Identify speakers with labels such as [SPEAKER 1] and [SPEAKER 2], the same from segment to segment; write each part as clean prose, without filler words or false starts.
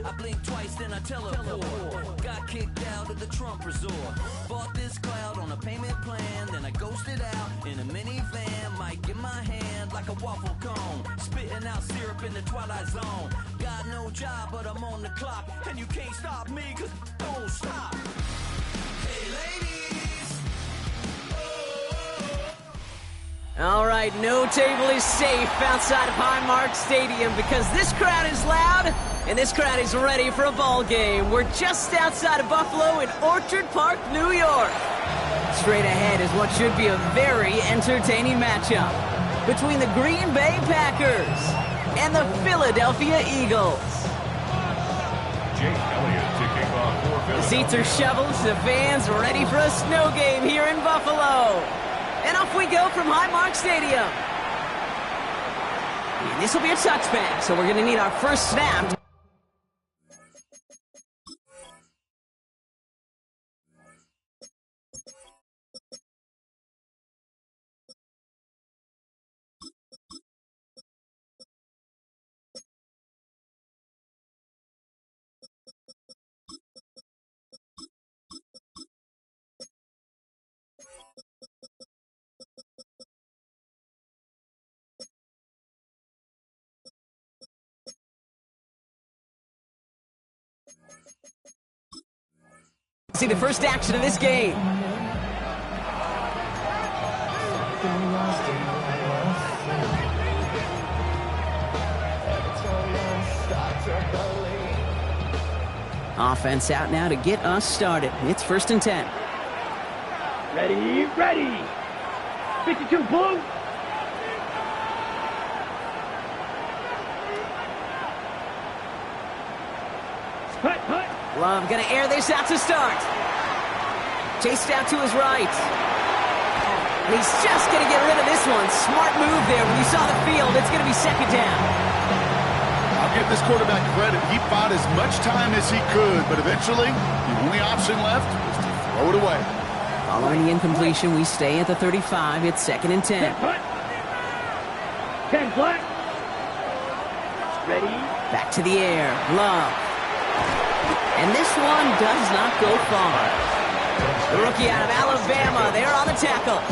[SPEAKER 1] I blink twice, then I teleport. Got kicked out of the Trump resort. Bought this cloud on a payment plan, then I ghosted out in a minivan. Mic in my hand like a waffle cone, spitting out syrup in the twilight zone. Got no job, but I'm on the clock, and you can't stop me, cause don't stop. Hey ladies.
[SPEAKER 2] All right, no table is safe outside of Highmark Stadium because this crowd is loud and this crowd is ready for a ball game. We're just outside of Buffalo in Orchard Park, New York. Straight ahead is what should be a very entertaining matchup between the Green Bay Packers and the Philadelphia Eagles.
[SPEAKER 3] Jake Elliott to kick off for Philadelphia.
[SPEAKER 2] The seats are shoveled, the fans ready for a snow game here in Buffalo. And off we go from Highmark Stadium. And this will be a touchback, so we're going to need our first snap. See the first action of this game. Offense out now to get us started. It's 1st and 10.
[SPEAKER 4] Ready, ready. 52 blue. Hut, hut.
[SPEAKER 2] Love gonna air this out to start. Chased out to his right. And he's just gonna get rid of this one. Smart move there. When you saw the field, it's gonna be 2nd down.
[SPEAKER 5] I'll give this quarterback credit. He bought as much time as he could, but eventually, the only option left was to throw it away.
[SPEAKER 2] Following the incompletion, we stay at the 35. It's 2nd and 10.
[SPEAKER 4] Hut. 10 flat. Ready.
[SPEAKER 2] Back to the air. Love. And this one does not go far. The rookie out of Alabama, they're on the tackle.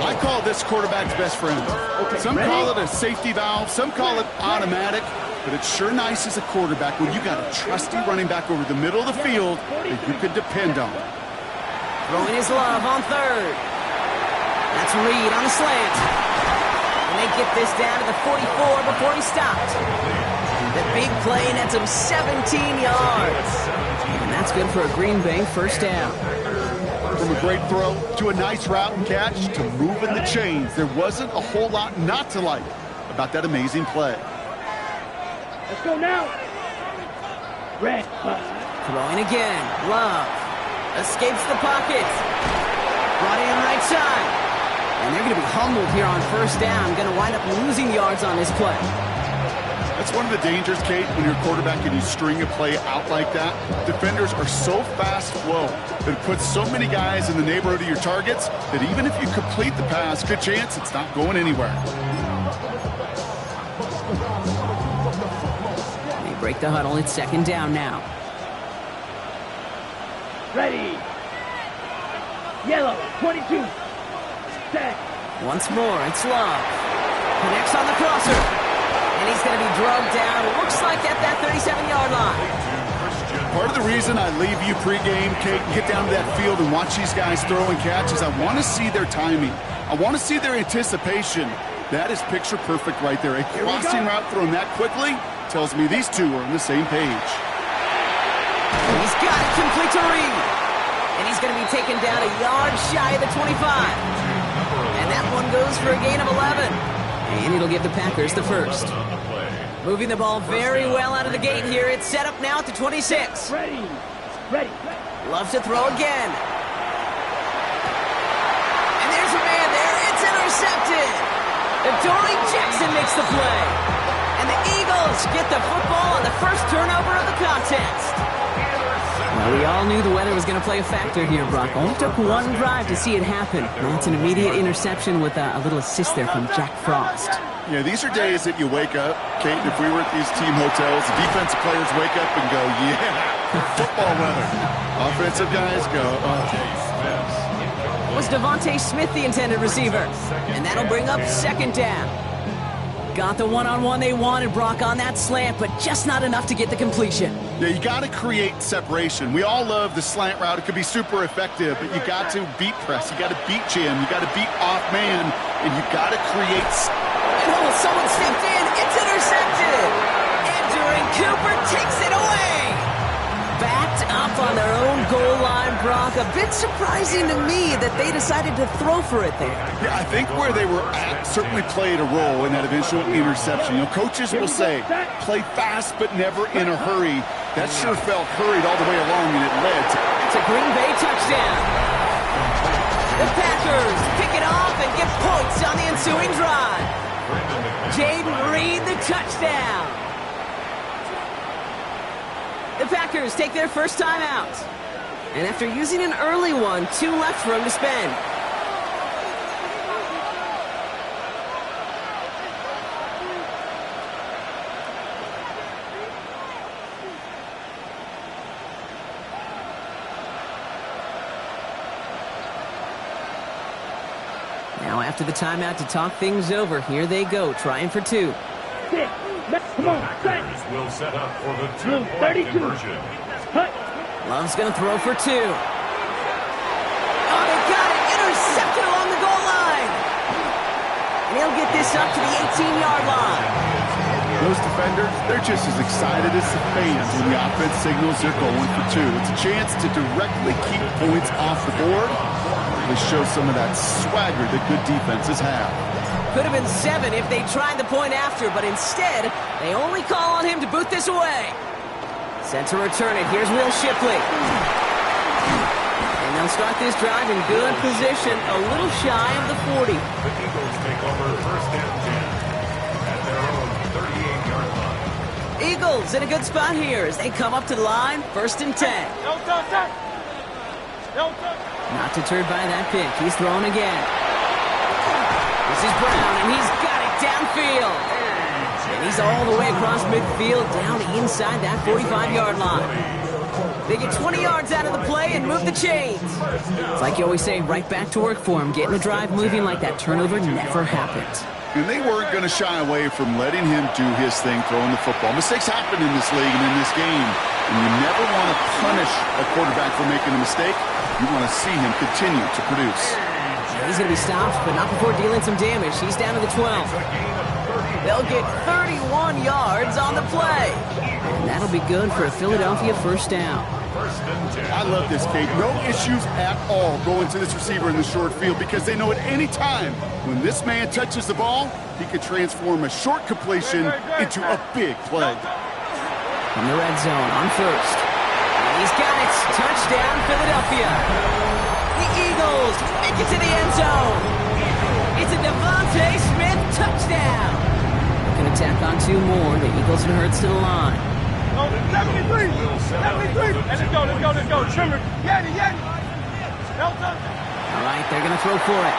[SPEAKER 5] I call this quarterback's best friend. Some call it a safety valve, some call it automatic, but it's sure nice as a quarterback when you got a trusty running back over the middle of the field that you could depend on.
[SPEAKER 2] Throwing his Love on 3rd. That's Reed on the slant. And they get this down to the 44 before he stopped. The big play nets him 17 yards. And that's good for a Green Bay 1st down.
[SPEAKER 5] From a great throw to a nice route and catch to moving the chains, there wasn't a whole lot not to like about that amazing play.
[SPEAKER 4] Let's go now. Red.
[SPEAKER 2] Throwing again. Love. Escapes the pocket. Brought in right side. And they're going to be humbled here on 1st down. Going to wind up losing yards on this play.
[SPEAKER 5] That's one of the dangers, Kate, when you're a quarterback and you string a play out like that. Defenders are so fast flow that it puts so many guys in the neighborhood of your targets that even if you complete the pass, good chance it's not going anywhere.
[SPEAKER 2] They break the huddle. It's 2nd down now.
[SPEAKER 4] Ready. Yellow. 22. Set.
[SPEAKER 2] Once more, it's Love. Connects on the crosser. And he's going to be drugged down, it looks like at that 37-yard line.
[SPEAKER 5] Part of the reason I leave you pregame, Kate, and get down to that field and watch these guys throw and catch is I want to see their timing. I want to see their anticipation. That is picture perfect right there. A crossing route thrown that quickly tells me these two are on the same page.
[SPEAKER 2] He's got it complete to Reed. And he's going to be taken down a yard shy of the 25. And that one goes for a gain of 11. And it'll give the Packers the 1st. Moving the ball very well out of the gate here. It's set up now at the 26.
[SPEAKER 4] Ready. Ready.
[SPEAKER 2] Loves to throw again. And there's a man there. It's intercepted. Adoree Jackson makes the play. And the Eagles get the football on the first turnover of the contest.
[SPEAKER 5] Well,
[SPEAKER 2] Well, we all knew the weather was going to play a factor here, Brock. Only took one drive to see it happen. That's an immediate interception with a little assist there from Jack Frost.
[SPEAKER 5] Yeah, these are days that you wake up, Kate, if we were at these team hotels, the defensive players wake up and go, yeah, football weather. Offensive guys go, oh.
[SPEAKER 2] Was Devontae Smith the intended receiver? And that'll bring up second down. Got the one-on-one they wanted, Brock, on that slant, but just not enough to get the completion.
[SPEAKER 5] Yeah, you got to create separation. We all love the slant route. It could be super effective, but you got to beat press. You got to beat jam. You got to beat off man, and you got to create.
[SPEAKER 2] Oh, someone stepped in. It's intercepted. And Duran Cooper takes it away. Backed up on their own goal line, Brock. A bit surprising to me that they decided to throw for it there.
[SPEAKER 5] Yeah, I think where they were at certainly played a role in that eventual interception. You know, coaches will say, play fast but never in a hurry. That sure felt hurried all the way along, and it led
[SPEAKER 2] to Green Bay touchdown. The Packers pick it off and get points on the ensuing drive. Jaden Reed, the touchdown. The Packers take their first time out. And after using an early one, 2 left for him to spend. Now after the timeout to talk things over, here they go, trying for 2.
[SPEAKER 4] Come on,
[SPEAKER 3] Packers will set up for the 2-point
[SPEAKER 4] 32.
[SPEAKER 3] conversion.
[SPEAKER 2] Love's going to throw for 2. Oh, they got it! Intercepted along the goal line! And he'll get this up to the 18-yard line.
[SPEAKER 5] Those defenders, they're just as excited as the fans when the offense signals they're going for 2. It's a chance to directly keep points off the board. They show some of that swagger that good defenses have.
[SPEAKER 2] Could have been 7 if they tried the point after, but instead, they only call on him to boot this away. Set to return it. Here's Will Shipley. And they'll start this drive in good position, a little shy of the 40.
[SPEAKER 3] The Eagles take over first and 10 at their own 38-yard line.
[SPEAKER 2] Eagles in a good spot here as they come up to the line, first and 10. Not deterred by that pick. He's throwing again. This is Brown, and he's got it downfield. And he's all the way across midfield, down inside that 45-yard line. They get 20 yards out of the play and move the chains. It's like you always say, right back to work for him. Getting the drive moving like that turnover never happened.
[SPEAKER 5] And they weren't going to shy away from letting him do his thing, throwing the football. Mistakes happen in this league and in this game. And you never want to punish a quarterback for making a mistake. You want to see him continue to produce.
[SPEAKER 2] He's going to be stopped, but not before dealing some damage. He's down to the 12. They'll get 31 yards on the play. And that'll be good for a Philadelphia first down.
[SPEAKER 5] I love this, Kate. No issues at all going to this receiver in the short field because they know at any time when this man touches the ball, he could transform a short completion into a big play.
[SPEAKER 2] From the red zone on first. And he's got it. Touchdown, Philadelphia. The Eagles make it to the end zone. It's a Devontae Smith touchdown. Going to tack on 2 more. The Eagles and Hurts to the line.
[SPEAKER 4] 73. Let's go. Trimmer. Yeti.
[SPEAKER 2] All right, they're going to throw for it.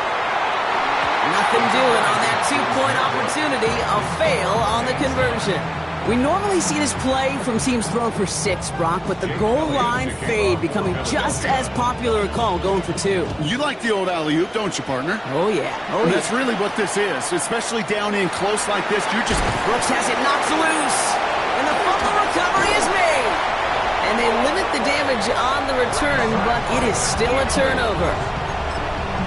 [SPEAKER 2] Nothing doing on that 2-point opportunity. A fail on the conversion. We normally see this play from teams throwing for 6, Brock, but the goal line fade becoming just as popular a call going for 2.
[SPEAKER 5] You like the old alley-oop, don't you, partner?
[SPEAKER 2] Oh, yeah.
[SPEAKER 5] And that's really what this is, especially down in close like this. You just...
[SPEAKER 2] Brooks has it knocked loose, and the fumble recovery is made. And they limit the damage on the return, but it is still a turnover.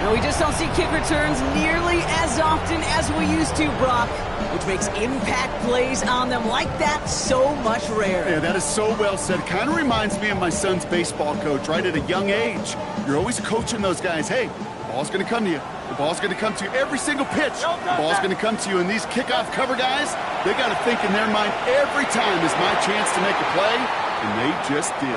[SPEAKER 2] Now, we just don't see kick returns nearly as often as we used to, Brock, which makes impact plays on them like that so much rarer.
[SPEAKER 5] Yeah, that is so well said. Kind of reminds me of my son's baseball coach, right? At a young age, you're always coaching those guys, hey, the ball's going to come to you. The ball's going to come to you every single pitch. The ball's going to come to you. And these kickoff cover guys, they got to think in their mind every time is my chance to make a play. and they just did.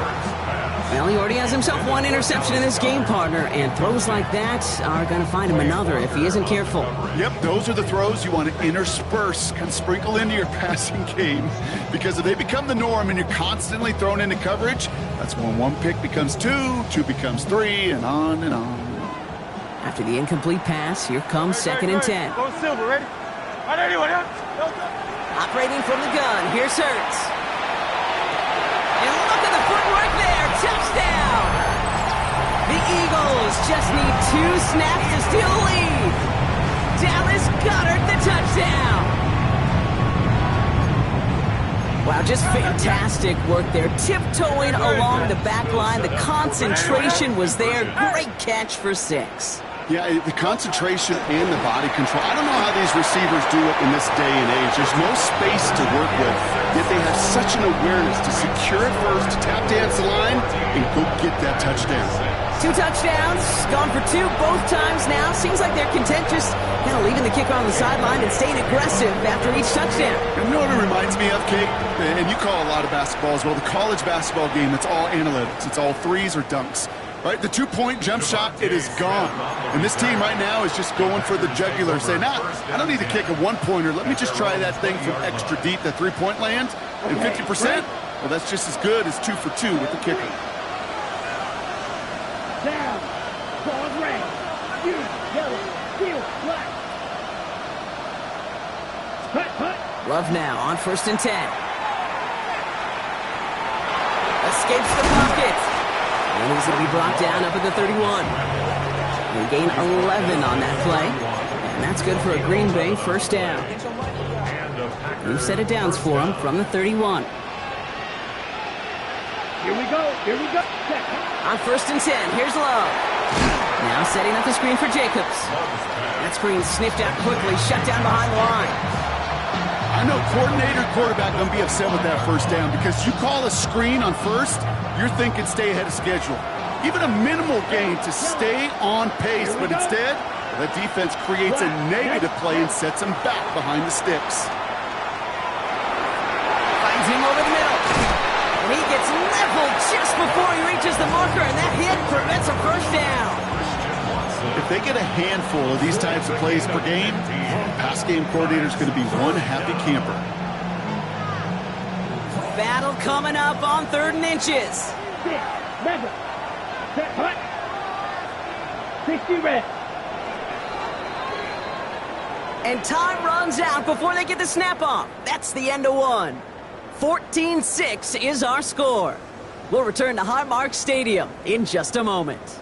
[SPEAKER 2] Well, he already has himself one interception in this game, partner, and throws like that are going to find him another if he isn't careful.
[SPEAKER 5] Yep, those are the throws you want to intersperse, kind of sprinkle into your passing game, because if they become the norm and you're constantly thrown into coverage, that's when one pick becomes two, two becomes three, and on and on.
[SPEAKER 2] After the incomplete pass, here comes 2nd and 10.
[SPEAKER 4] Go Silver, ready? Right, anyone else?
[SPEAKER 2] Operating from the gun, here's Hurts. And look at the footwork there, touchdown! The Eagles just need 2 snaps to steal the lead. Dallas Goedert the touchdown! Wow, just fantastic work there. Tiptoeing along the back line. The concentration was there. Great catch for 6.
[SPEAKER 5] Yeah, the concentration and the body control. I don't know how these receivers do it in this day and age. There's no space to work with, yet they have such an awareness to secure it first, to tap dance the line, and go get that touchdown.
[SPEAKER 2] 2 touchdowns, gone for 2 both times now. Seems like they're content just kind of leaving the kicker on the sideline and staying aggressive after each touchdown.
[SPEAKER 5] You know what it reminds me of, Kate? And you call a lot of basketball as well. The college basketball game, it's all analytics. It's all threes or dunks. Right, the 2-point jump shot, it is gone. And this team right now is just going for the jugular, saying, I don't need to kick a 1-pointer. Let me just try that thing from extra deep, that 3-point land. And 50%, well, that's just as good as 2 for 2 with the kicker.
[SPEAKER 4] Down. Ball red. Blue, yellow, steel, black. Hut.
[SPEAKER 2] Love now on 1st and 10. Escapes the pocket. And he's going to be brought down up at the 31. They gain 11 on that play. And that's good for a Green Bay 1st down. New set of downs for him from the 31.
[SPEAKER 4] Here we go.
[SPEAKER 2] On 1st and 10, here's Love. Now setting up the screen for Jacobs. That screen sniffed out quickly, shut down behind the line.
[SPEAKER 5] I know coordinator, quarterback going to be upset with that 1st down because you call a screen on 1st, you're thinking stay ahead of schedule. Even a minimal gain to stay on pace, but instead, the defense creates a negative play and sets him back behind the sticks.
[SPEAKER 2] Finds him over the middle. And he gets leveled just before he reaches the marker, and that hit prevents a 1st down.
[SPEAKER 5] If they get a handful of these types of plays per game, pass game coordinator is going to be one happy camper.
[SPEAKER 2] Battle coming up on 3rd and inches.
[SPEAKER 4] 60 red.
[SPEAKER 2] And time runs out before they get the snap off. That's the end of 1. 14-6 is our score. We'll return to Highmark Stadium in just a moment.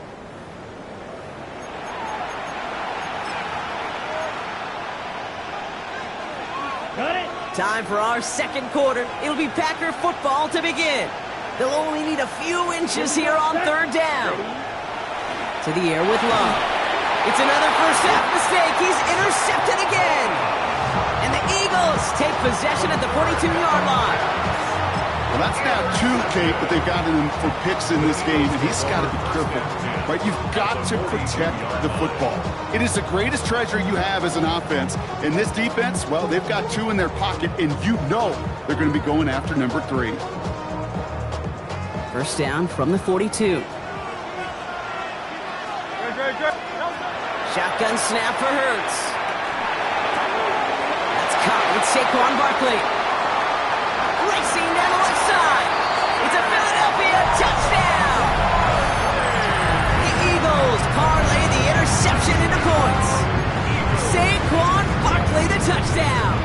[SPEAKER 2] Time for our 2nd quarter. It'll be Packer football to begin. They'll only need a few inches here on 3rd down. To the air with Love. It's another 1st half mistake. He's intercepted again. And the Eagles take possession at the 42-yard line.
[SPEAKER 5] Well, that's now 2, Kate, but they've gotten him for picks in this game, and he's got to be careful. Right? You've got to protect the football. It is the greatest treasure you have as an offense. And this defense, well, they've got 2 in their pocket, and you know they're going to be going after number 3.
[SPEAKER 2] 1st down from the 42. Shotgun snap for Hurts. That's caught with Saquon Barkley. Racing down the left side. It's a Philadelphia touchdown. The Eagles parlay the interception into points. Saquon Barkley the touchdown.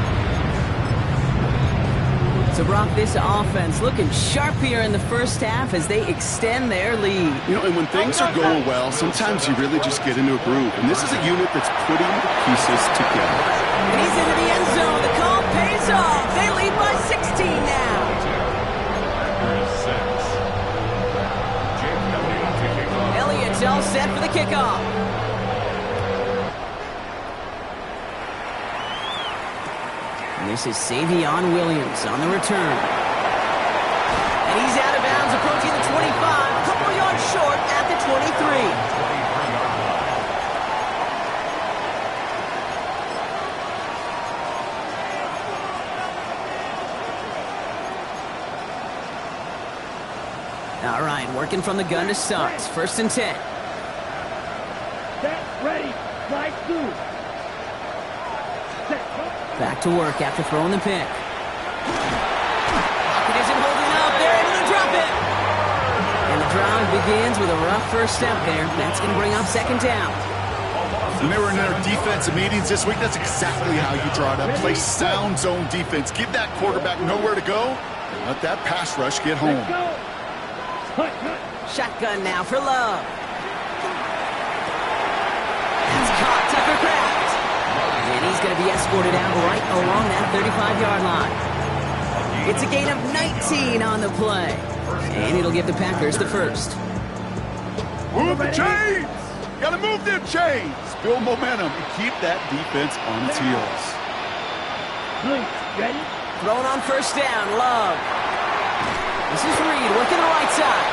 [SPEAKER 2] So, Brock, this offense looking sharp here in the 1st half as they extend their lead.
[SPEAKER 5] You know, and when things are going well, sometimes you really just get into a groove. And this is a unit that's putting the pieces together.
[SPEAKER 2] And he's into the end zone. The call pays off. They lead by 16 now. Elliott's all set for the kickoff. And this is Savion Williams on the return. And he's out of bounds, approaching the 25, a couple yards short at the 23. All right, working from the gun to start. First and 10.
[SPEAKER 4] Set, ready, slide through. Set,
[SPEAKER 2] Back to work after throwing the pick. Pocket isn't holding up. They're able to drop it. And the drive begins with a rough first step there. That's going to bring up second down.
[SPEAKER 5] When they were in their defensive meetings this week, that's exactly how you draw it up. Play sound zone defense. Give that quarterback nowhere to go, and let that pass rush get home.
[SPEAKER 4] let's go. Cut, cut.
[SPEAKER 2] Shotgun now for Love. That's caught. Tucker Kraft. And he's going to be escorted out right along that 35-yard line. It's a gain of 19 on the play. And it'll give the Packers the first.
[SPEAKER 5] Move the chains! Gotta move them chains! Build momentum and keep that defense on its heels.
[SPEAKER 4] Blink, ready?
[SPEAKER 2] Thrown on first down, Love. This is Reed working the right side.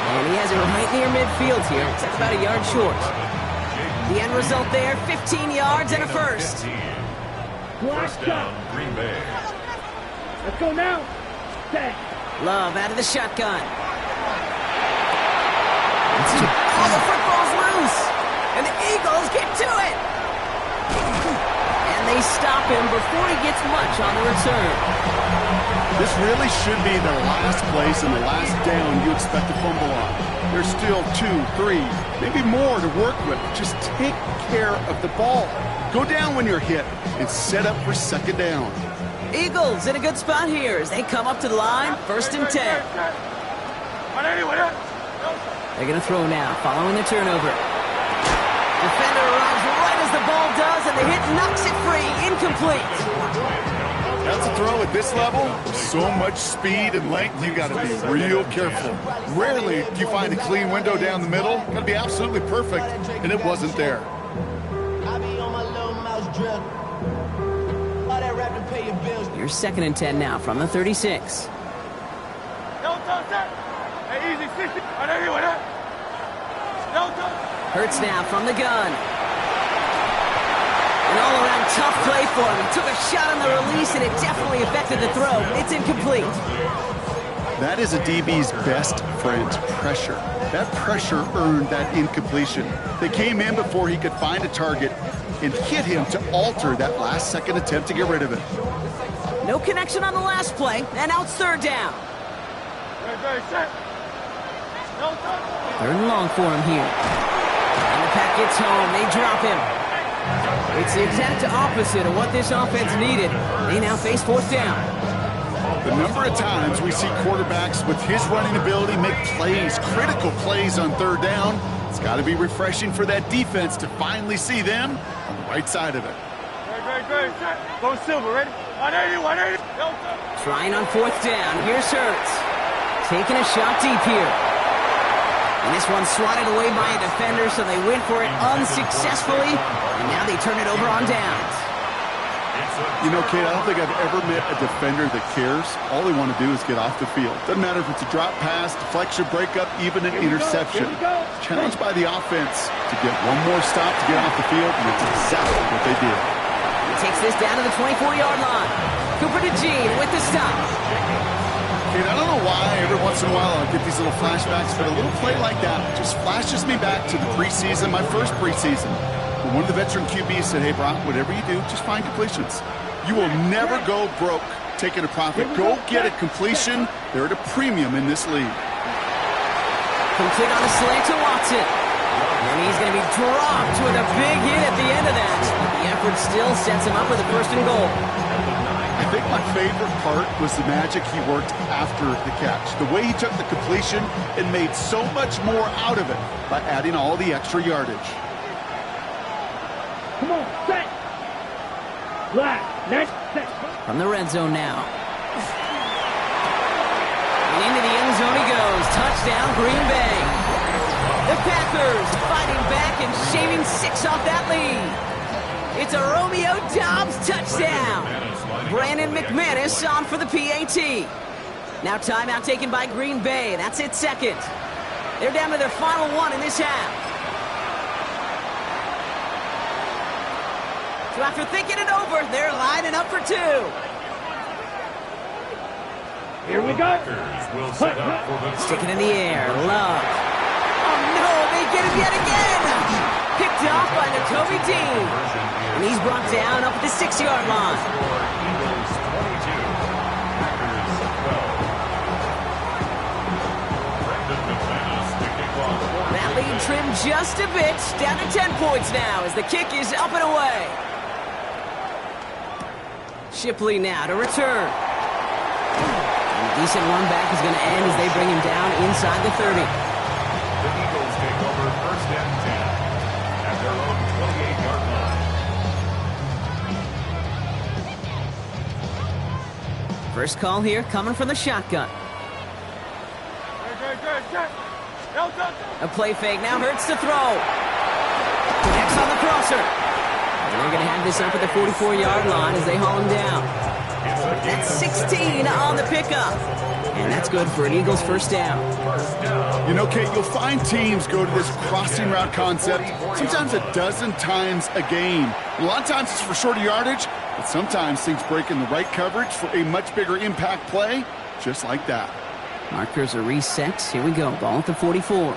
[SPEAKER 2] And he has it right near midfield here. It's about a yard short. The end result there, 15 yards and a first.
[SPEAKER 3] First down, Green Bay.
[SPEAKER 4] Let's go now. Set.
[SPEAKER 2] Love out of the shotgun. Oh, the football's loose. And the Eagles get to it. And they stop him before he gets much on the return.
[SPEAKER 5] This really should be the last place and the last down you expect to fumble on. There's still 2, 3, maybe more to work with. Just take care of the ball. Go down when you're hit and set up for second down.
[SPEAKER 2] Eagles in a good spot here as they come up to the line, first and 10. They're going to throw now, following the turnover. Defender arrives right as the ball does, and the hit knocks it free, incomplete.
[SPEAKER 5] That's a throw at this level. So much speed and length, you got to be real careful. Rarely do you find a clean window down the middle. Got to be absolutely perfect, and it wasn't there.
[SPEAKER 2] Here's second and 10 now from the 36. Hurts now from the gun. An all-around tough play for him. He took a shot on the release, and it definitely affected the throw. It's incomplete.
[SPEAKER 5] That is a DB's best friend, pressure. That pressure earned that incompletion. They came in before he could find a target and hit him to alter that last-second attempt to get rid of it.
[SPEAKER 2] No connection on the last play, and now it's third down. Third and long for him here. And the pack gets home. They drop him. It's the exact opposite of what this offense needed. They now face fourth down.
[SPEAKER 5] The number of times we see quarterbacks with his running ability make plays, critical plays on third down, it's got to be refreshing for that defense to finally see them on the right side of it.
[SPEAKER 4] Go Silver, ready? 180.
[SPEAKER 2] Trying on fourth down. Here's Hurts. Taking a shot deep here. And this one's swatted away by a defender, so they went for it unsuccessfully. And now they turn it over on downs.
[SPEAKER 5] You know, Kate, I don't think I've ever met a defender that cares. All they want to do is get off the field. Doesn't matter if it's a drop pass, deflection, breakup, even an interception. Challenged by the offense to get one more stop to get off the field, and that's exactly what they did.
[SPEAKER 2] He takes this down to the 24-yard line. Cooper DeJean with the stop.
[SPEAKER 5] Kate, I don't know why every once in a while I'll get these little flashbacks, but a little play like that just flashes me back to the preseason, my first preseason. When one of the veteran QBs said, hey, Brock, whatever you do, just find completions. You will never go broke taking a profit. Go get a completion. They're at a premium in this league.
[SPEAKER 2] Complete on a slant to Watson. And he's going to be dropped with a big hit at the end of that. The effort still sets him up with a first and goal.
[SPEAKER 5] I think my favorite part was the magic he worked after the catch. The way he took the completion and made so much more out of it by adding all the extra yardage.
[SPEAKER 4] Come on, set. Last, next, set.
[SPEAKER 2] From the red zone now. And into the end zone he goes. Touchdown, Green Bay. The Packers fighting back and shaving 6 off that lead. It's a Romeo Doubs touchdown. Brandon McManus on for the PAT. Now timeout taken by Green Bay. That's its second. They're down to their final one in this half. So after thinking it over, they're lining up for two.
[SPEAKER 4] Here we go.
[SPEAKER 3] Packers will set up for the
[SPEAKER 2] Stick it in the air. Love. Oh, no. They get him yet again. Picked off by Nakobe Dean. And he's brought down up at the 6-yard line.
[SPEAKER 3] Eagles 22, Packers 12. Brendan McManus to kick off.
[SPEAKER 2] That lead trimmed just a bit. Down to 10 points now as the kick is up and away. Shipley now to return. And a decent run back is going to end as they bring him down inside the 30.
[SPEAKER 3] The Eagles take over first and 10 at their own 28-yard line.
[SPEAKER 2] First call here coming from the shotgun. A play fake now hurts to throw. Connects on the crosser. And they're going to have this up at the 44-yard line as they haul him down. That's 16 on the pickup. And that's good for an Eagles first down.
[SPEAKER 5] You know, Kate, you'll find teams go to this crossing route concept sometimes a dozen times a game. And a lot of times it's for shorter yardage, but sometimes things break in the right coverage for a much bigger impact play, just like that.
[SPEAKER 2] Markers are reset. Here we go. Ball at the 44.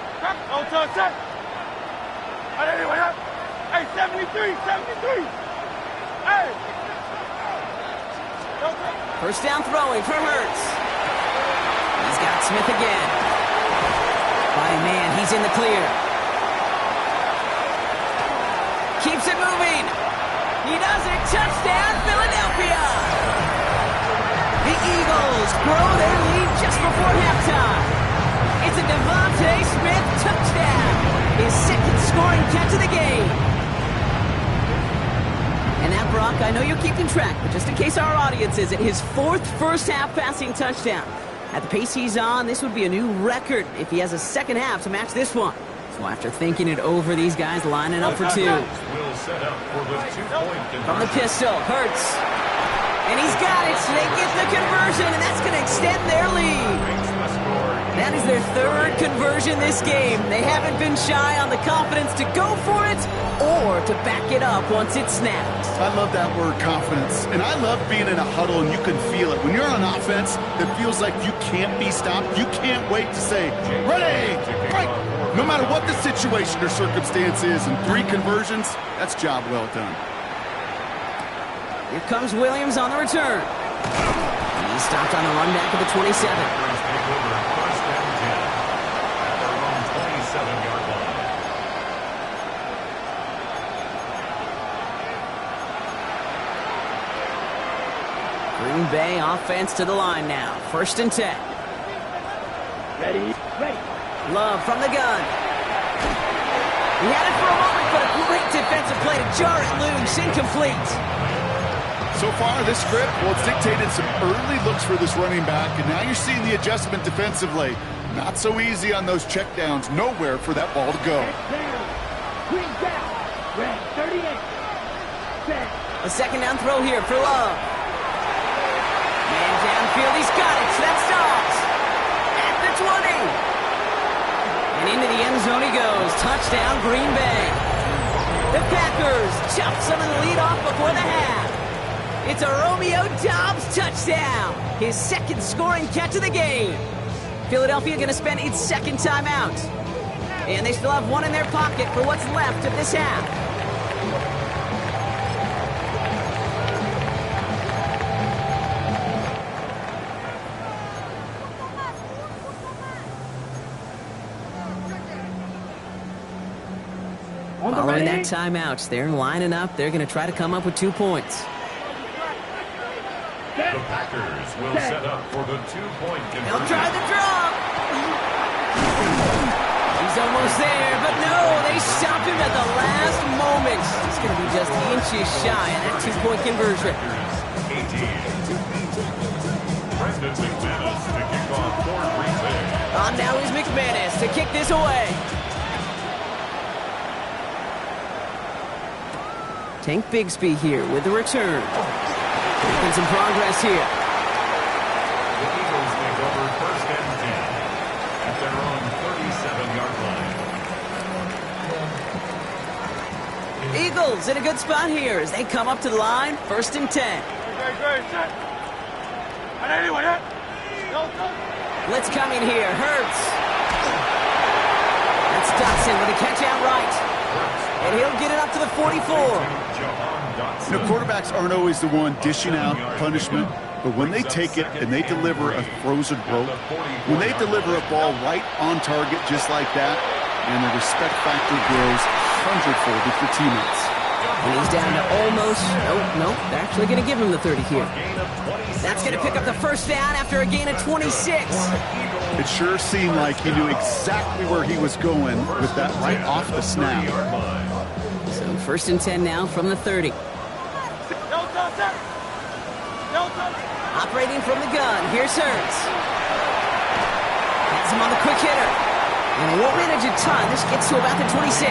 [SPEAKER 4] Hey, 73, 73. Hey.
[SPEAKER 2] First down throwing for Hurts. He's got Smith again. By man, he's in the clear. Keeps it moving. He does it. Touchdown, Philadelphia. The Eagles grow their lead just before halftime. It's a Devontae Smith touchdown. His second scoring catch of the game. And that, Brock, I know you're keeping track, but just in case our audience isn't, his fourth first-half passing touchdown. At the pace he's on, this would be a new record if he has a second half to match this one. So after thinking it over, these guys lining up for two.
[SPEAKER 3] Will set up for the 2-point conversion.
[SPEAKER 2] From the pistol, Hurts. And he's got it. They get the conversion, and that's going to extend their lead. That is their third conversion this game. They haven't been shy on the confidence to go for it or to back it up once it's snapped.
[SPEAKER 5] I love that word, confidence. And I love being in a huddle and you can feel it. When you're on offense, it feels like you can't be stopped. You can't wait to say, ready, fight. No matter what the situation or circumstance is, and 3 conversions, that's job well done.
[SPEAKER 2] Here comes Williams on the return. He's stopped on the run back at the 27. Green Bay offense to the line now. First and 10.
[SPEAKER 4] Ready, ready.
[SPEAKER 2] Love from the gun. He had it for a moment, but a great defensive play to jar it loose. Incomplete.
[SPEAKER 5] So far, this script, well, it's dictated some early looks for this running back, and now you're seeing the adjustment defensively. Not so easy on those checkdowns. Nowhere for that ball to go.
[SPEAKER 4] Green down. Red 38. Set.
[SPEAKER 2] A second down throw here for Love. Man downfield, he's got it. That stops. At the 20. And into the end zone he goes. Touchdown, Green Bay. The Packers chop some of the lead off before the half. It's a Romeo Doubs touchdown. His second scoring catch of the game. Philadelphia going to spend its second timeout. And they still have one in their pocket for what's left of this half. Following that timeout, they're lining up. They're going to try to come up with 2 points.
[SPEAKER 3] The Packers will set up for the 2-point conversion.
[SPEAKER 2] They'll try the draw. He's almost there, but no, they stopped him at the last moment. He's going to be just inches shy of that 2-point conversion.
[SPEAKER 3] Packers 18. Brendan McManus to kick off for Green Bay.
[SPEAKER 2] On now is McManus to kick this away. Tank Bigsby here with the return. Making some progress here.
[SPEAKER 3] The Eagles take over first and 10 at their own 37-yard line.
[SPEAKER 2] Eagles in a good spot here as they come up to the line. First and 10. Let's come in here. Hurts. That's Dotson with a catch out right. And he'll get it up to the 44.
[SPEAKER 5] You know, quarterbacks aren't always the one dishing out punishment, but when they take it and they deliver a frozen rope, when they deliver a ball right on target just like that, and the respect factor grows hundredfold with your teammates.
[SPEAKER 2] And he's down to almost, nope, they're actually going to give him the 30 here. That's going to pick up the first down after a gain of 26.
[SPEAKER 5] It sure seemed like he knew exactly where he was going with that right off the snap.
[SPEAKER 2] So first and 10 now from the 30. Operating from the gun, here's Hurts. Has him on the quick hitter. And they won't manage a ton. This gets to about the 26.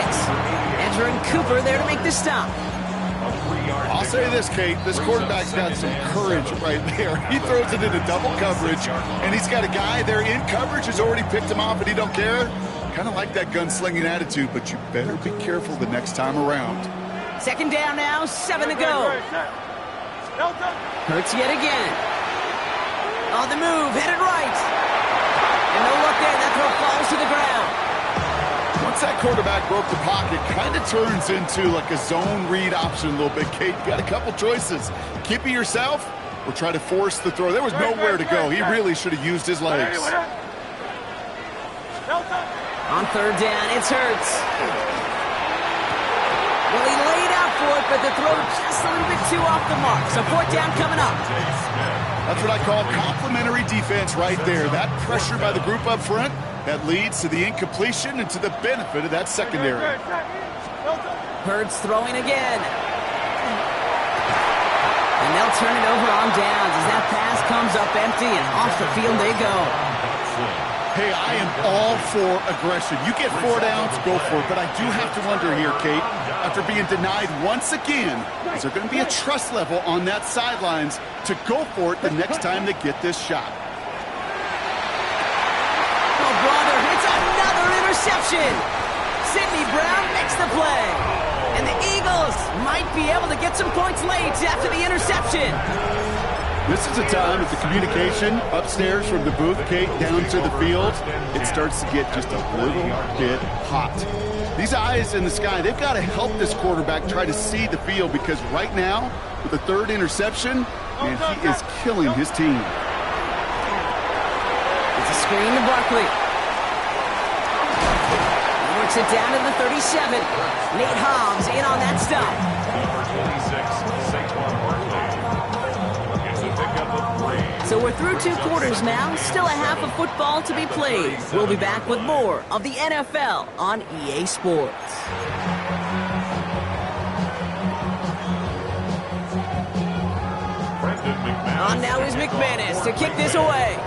[SPEAKER 2] Edger and Cooper there to make the stop.
[SPEAKER 5] I'll say this, Kate. This quarterback's got some courage right there. He throws it into double coverage, and he's got a guy there in coverage who's already picked him off, and he don't care. Kind of like that gunslinging attitude, but you better be careful the next time around.
[SPEAKER 2] Second down now, 7 to go. Hurts yet again. On the move, headed right. And no luck there, that throw falls to the ground.
[SPEAKER 5] Once that quarterback broke the pocket, kind of turns into like a zone read option a little bit, Kate. You got a couple choices. Keep it yourself or try to force the throw. There was nowhere to go. He really should have used his legs.
[SPEAKER 2] On third down, it's Hurts. Well, he laid out for it, but the throw just a little bit too off the mark. So fourth down coming up.
[SPEAKER 5] That's what I call complimentary defense right there. That pressure by the group up front, that leads to the incompletion and to the benefit of that secondary.
[SPEAKER 2] Hurts throwing again. And they'll turn it over on downs as that pass comes up empty and off the field they go.
[SPEAKER 5] Hey, I am all for aggression. You get 4 downs, go for it. But I do have to wonder here, Kate, after being denied once again, is there going to be a trust level on that sidelines to go for it the next time they get this shot?
[SPEAKER 2] Oh, brother, it's another interception. Sidney Brown makes the play. And the Eagles might be able to get some points late after the interception.
[SPEAKER 5] This is a time that the communication upstairs from the booth, Kate, down to the field, it starts to get just a little bit hot. These eyes in the sky, they've got to help this quarterback try to see the field because right now, with the third interception, man, he is killing his team.
[SPEAKER 2] It's a screen to Barkley. He works it down to the 37. Nate Hobbs in on that stop.
[SPEAKER 3] Number 26, Saquon Barkley.
[SPEAKER 2] So we're through 2 quarters now, still a half of football to be played. We'll be back with more of the NFL on EA Sports. On now is McManus to kick this away.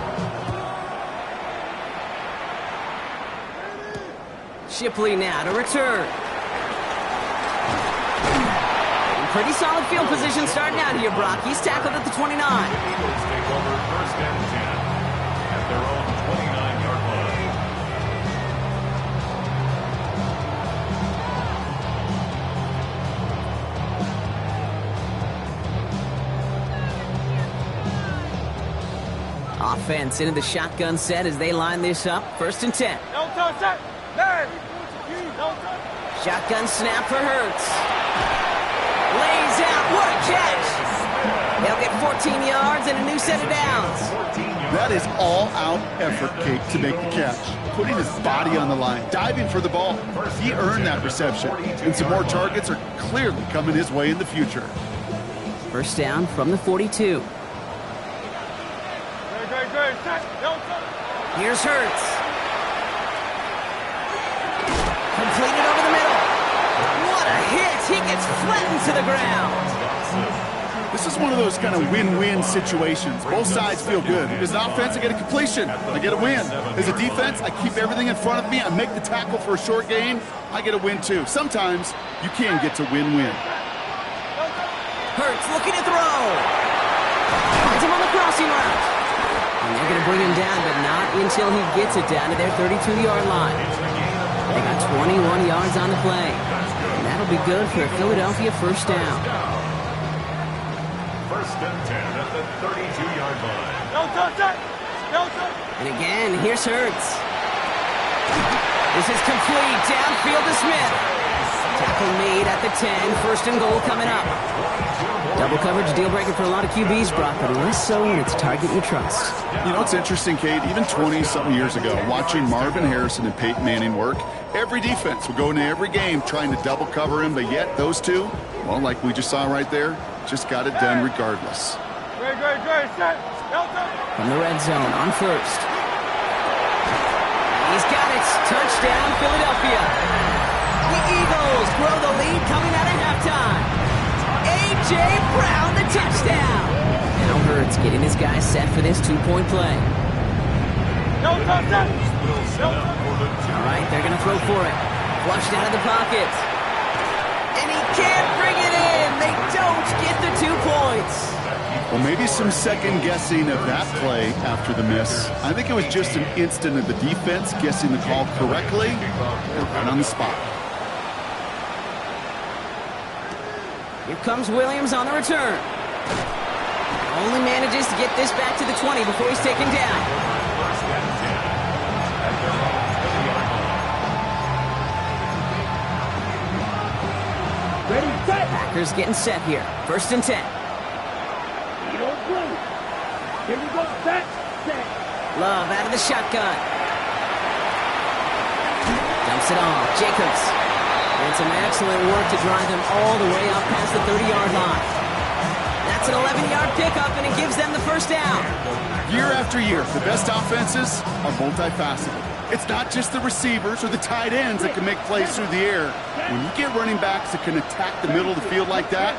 [SPEAKER 2] Shipley now to return. Pretty solid field position starting out here, Brock. He's tackled at the 29.
[SPEAKER 3] Eagles take over first and 10 at their own 29-yard line.
[SPEAKER 2] Offense into the shotgun set as they line this up. First and 10. Shotgun snap for Hurts. Lays out, what a catch! They'll get 14 yards and a new set of downs.
[SPEAKER 5] That is all-out effort, Kate, to make the catch. Putting his body on the line, diving for the ball. He earned that reception, and some more targets are clearly coming his way in the future.
[SPEAKER 2] First down from the 42. Here's Hurts. Completed over the middle. What a hit! He gets flattened to the ground.
[SPEAKER 5] This is one of those kind of win-win situations. Both sides feel good. As an offense, I get a completion. I get a win. As a defense, I keep everything in front of me. I make the tackle for a short gain. I get a win, too. Sometimes, you can get to win-win.
[SPEAKER 2] Hurts looking to throw. Finds him on the crossing route. And they're going to bring him down, but not until he gets it down to their 32-yard line. They got 21 yards on the play. And that'll be good for a Philadelphia first down.
[SPEAKER 3] First and 10 at the 32-yard line.
[SPEAKER 2] And again, here's Hurts. This is complete. Downfield to Smith. Tackle made at the 10. First and goal coming up. Double coverage deal breaker for a lot of QBs, Brock, but less so when it's target you trust.
[SPEAKER 5] You know, it's interesting, Kate, even 20-something years ago, watching Marvin Harrison and Peyton Manning work, every defense would go into every game trying to double cover him, but yet those two, well, like we just saw right there, just got it done regardless.
[SPEAKER 2] From the red zone on first. He's got it. Touchdown, Philadelphia. The Eagles grow the lead coming out of halftime. A.J. Brown, the touchdown. Now Hurts getting his guys set for this two-point play. All right, they're going to throw for it. Flushed out of the pocket. And he can't bring it in. They don't get the 2 points.
[SPEAKER 5] Well, maybe some second guessing of that play after the miss. I think it was just an instant of the defense guessing the call correctly and right on the spot.
[SPEAKER 2] Here comes Williams on the return. Only manages to get this back to the 20 before he's taken down.
[SPEAKER 4] Ready, set.
[SPEAKER 2] Packers getting set here. First and 10.
[SPEAKER 4] You don't play. Here we go, set.
[SPEAKER 2] Love out of the shotgun. Dumps it off. Jacobs. And some excellent work to drive them all the way up past the 30-yard line. That's an 11-yard pickup, and it gives them the first down.
[SPEAKER 5] Year after year, the best offenses are multifaceted. It's not just the receivers or the tight ends that can make plays through the air. When you get running backs that can attack the middle of the field like that,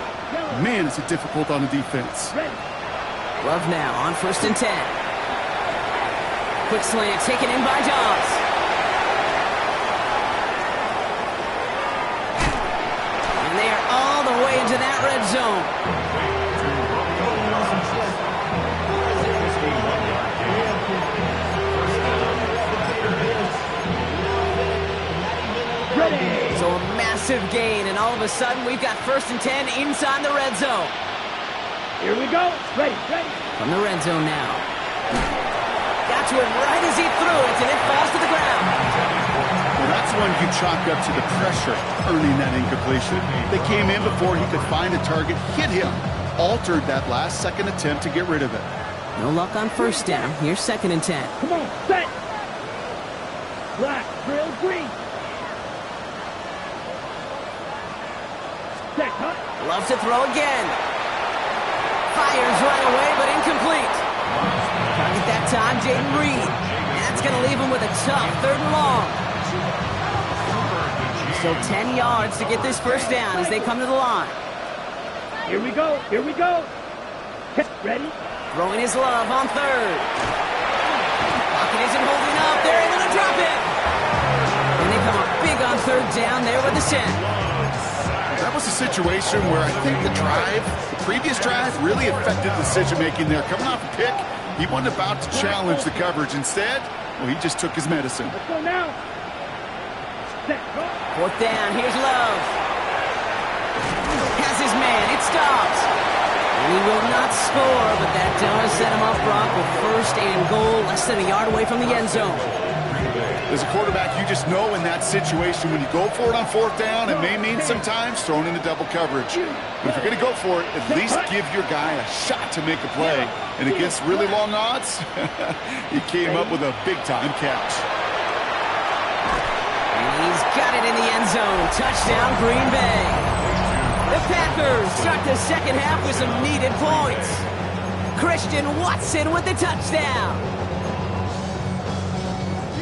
[SPEAKER 5] man, is it difficult on the defense.
[SPEAKER 2] Love now on first and 10. Quick slant taken in by Dobbs. And they are all the way into that red zone. So a massive gain, and all of a sudden we've got first and 10 inside the red zone.
[SPEAKER 4] Here we go. Ready.
[SPEAKER 2] From the red zone now. Got to it right as he threw it, and it falls to the ground.
[SPEAKER 5] Well, that's one you chalk up to the pressure earning that incompletion. They came in before he could find a target, hit him, altered that last-second attempt to get rid of it.
[SPEAKER 2] No luck on first down. Here's second and 10.
[SPEAKER 4] Come on, set. Black, grill, green. Set, huh?
[SPEAKER 2] Love to throw again. Fires right away, but incomplete. Target that time, Jaden Reed. That's going to leave him with a tough third and long. So 10 yards to get this first down as they come to the line.
[SPEAKER 4] Here we go. Ready?
[SPEAKER 2] Throwing his Love on third. Pocket isn't holding up. They're able to drop it. And they come up big on third down there with the send.
[SPEAKER 5] That was a situation where I think the previous drive, really affected decision-making there. Coming off a pick, he wasn't about to challenge the coverage. Instead, well, he just took his medicine.
[SPEAKER 4] Let's go now. Set, go.
[SPEAKER 2] Fourth down, here's Love. Has his man, it stops. And he will not score, but that does set him up, Brock, with first and goal, less than a yard away from the end zone.
[SPEAKER 5] As a quarterback, you just know in that situation, when you go for it on fourth down, it may mean sometimes throwing into double coverage. But if you're going to go for it, at least give your guy a shot to make a play. And against really long odds, he came up with a big-time catch.
[SPEAKER 2] And he's got it in the end zone. Touchdown, Green Bay. The Packers start the second half with some needed points. Christian Watson with the touchdown.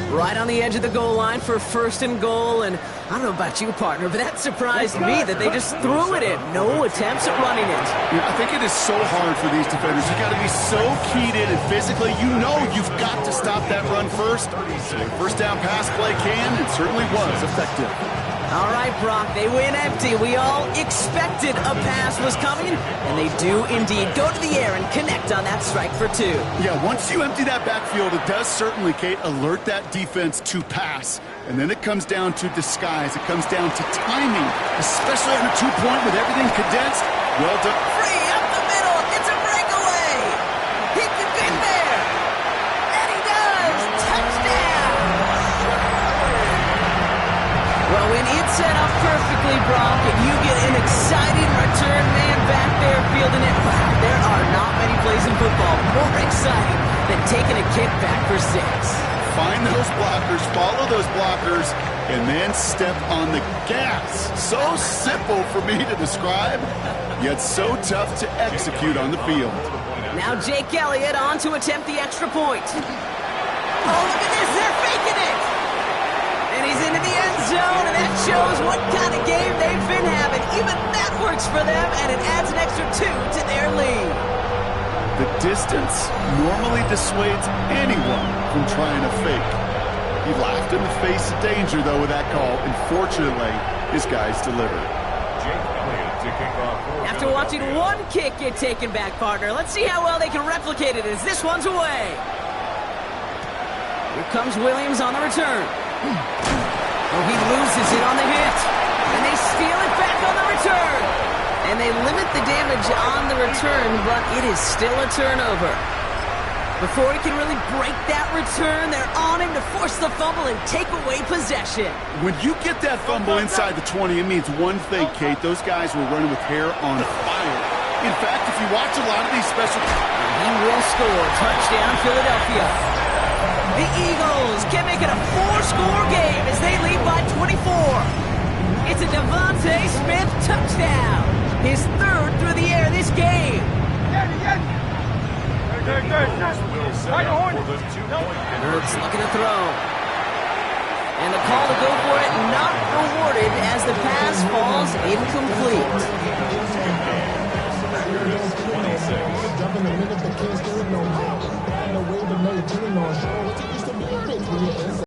[SPEAKER 2] Right on the edge of the goal line for first and goal, and I don't know about you, partner, but that surprised me that they just threw it in. No attempts at running it.
[SPEAKER 5] Yeah, I think it is so hard for these defenders. You got to be so keyed in, and physically, you know you've got to stop that run first. So the first down pass play can, and certainly was effective.
[SPEAKER 2] All right, Brock, they win empty. We all expected a pass was coming, and they do indeed go to the air and connect on that strike for two.
[SPEAKER 5] Yeah, once you empty that backfield, it does certainly, Kate, alert that defense to pass. And then it comes down to disguise. It comes down to timing, especially on a two-point with everything condensed. Well done.
[SPEAKER 2] Free up the middle. It's a breakaway. He could get there. set up perfectly, Brock, and you get an exciting return man back there fielding it. Wow, there are not many plays in football more exciting than taking a kick back for 6.
[SPEAKER 5] Find those blockers, follow those blockers, and then step on the gas. So simple for me to describe, yet so tough to execute on the field.
[SPEAKER 2] Now Jake Elliott on to attempt the extra point. Oh, look at this, they're faking it! And he's into the end zone, and that shows what kind of game they've been having. Even that works for them, and it adds an extra 2 to their lead.
[SPEAKER 5] The distance normally dissuades anyone from trying to fake. He laughed in the face of danger, though, with that call, and fortunately, his guys delivered.
[SPEAKER 3] Jake Elliott to kick off.
[SPEAKER 2] After watching one kick get taken back, partner, let's see how well they can replicate it as this one's away. Here comes Williams on the return. Oh, he loses it on the hit. And they steal it back on the return. And they limit the damage on the return, but it is still a turnover. Before he can really break that return, they're on him to force the fumble and take away possession.
[SPEAKER 5] When you get that fumble inside the 20, it means one thing, Kate. Those guys were running with hair on fire. In fact, if you watch a lot of these special...
[SPEAKER 2] He will score. Touchdown, Philadelphia. The Eagles can make it a 4-score game as they lead by 24. It's a Devontae Smith touchdown. His 3rd through the air this game. Hurts looking to throw. And the call to go for it not rewarded as the pass falls incomplete.